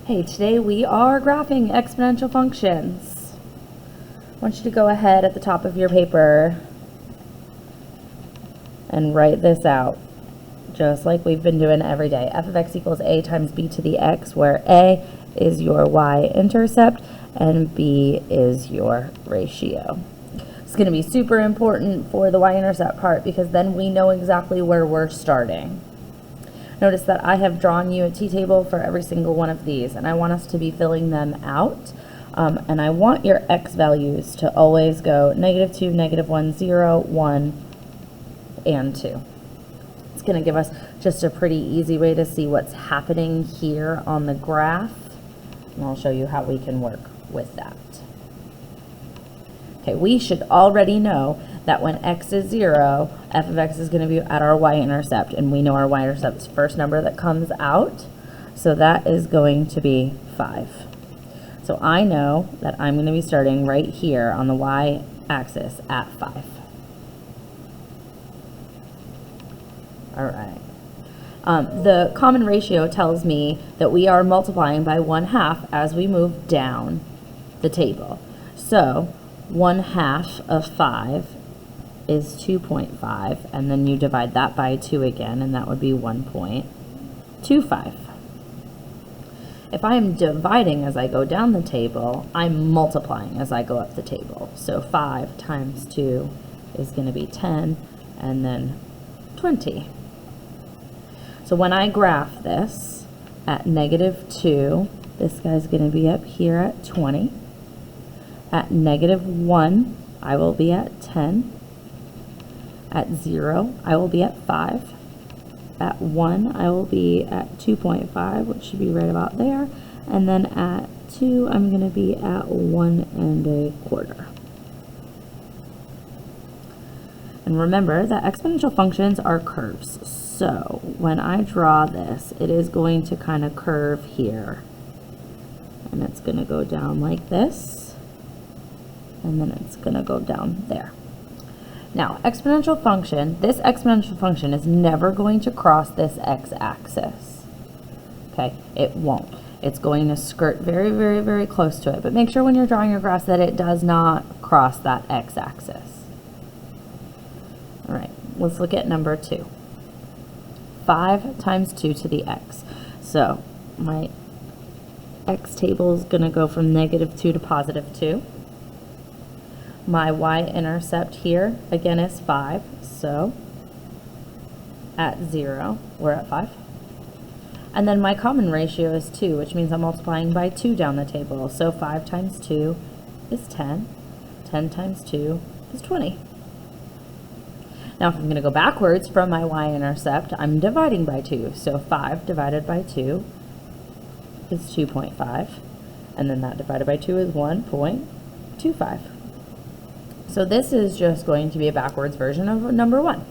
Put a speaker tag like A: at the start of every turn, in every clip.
A: Hey, today we are graphing exponential functions. I want you to go ahead at the top of your paper and write this out, just like we've been doing every day. F of x equals a times b to the x, where a is your y-intercept and b is your ratio. It's going to be super important for the y-intercept part because then we know exactly where we're starting. Notice that I have drawn you a t-table for every single one of these, and I want us to be filling them out. And I want your x values to always go -2, -1, 0, 1, and 2. It's going to give us just a pretty easy way to see what's happening here on the graph, and I'll show you how we can work with that. Okay, we should already know that when x is 0, f of x is going to be at our y-intercept, and we know our y-intercept is the first number that comes out, so that is going to be 5. So I know that I'm going to be starting right here on the y-axis at 5. All right. The common ratio tells me that we are multiplying by 1/2 as we move down the table. So 1/2 of 5 is 2.5, and then you divide that by 2 again, and that would be 1.25. If I am dividing as I go down the table, I'm multiplying as I go up the table. So 5 times 2 is going to be 10, and then 20. So when I graph this at -2, this guy's going to be up here at 20. At -1, I will be at 10. At 0, I will be at 5. At 1, I will be at 2.5, which should be right about there. And then at 2, I'm going to be at 1 1/4. And remember that exponential functions are curves. So when I draw this, it is going to kind of curve here. And it's going to go down like this. And then it's going to go down there. Now, this exponential function is never going to cross this x-axis. Okay, it won't. It's going to skirt very, very, very close to it. But make sure when you're drawing your graphs that it does not cross that x-axis. All right, let's look at number 2. 5 times 2 to the x. So my x table is going to go from -2 to +2. My y-intercept here, again, is 5, so at 0, we're at 5. And then my common ratio is 2, which means I'm multiplying by 2 down the table. So 5 times 2 is 10. 10 times 2 is 20. Now, if I'm going to go backwards from my y-intercept, I'm dividing by 2. So 5 divided by 2 is 2.5. And then that divided by 2 is 1.25. So this is just going to be a backwards version of number 1.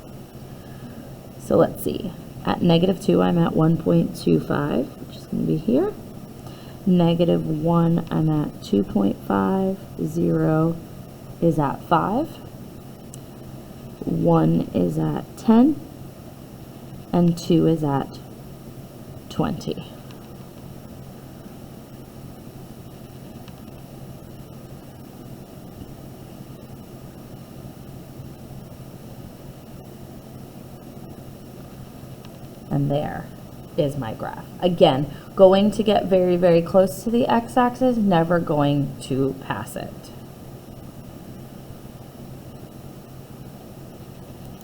A: So let's see. At -2, I'm at 1.25, which is going to be here. -1, I'm at 2.5. 0 is at 5. 1 is at 10. And 2 is at 20. And there is my graph. Again, going to get very, very close to the x-axis, never going to pass it.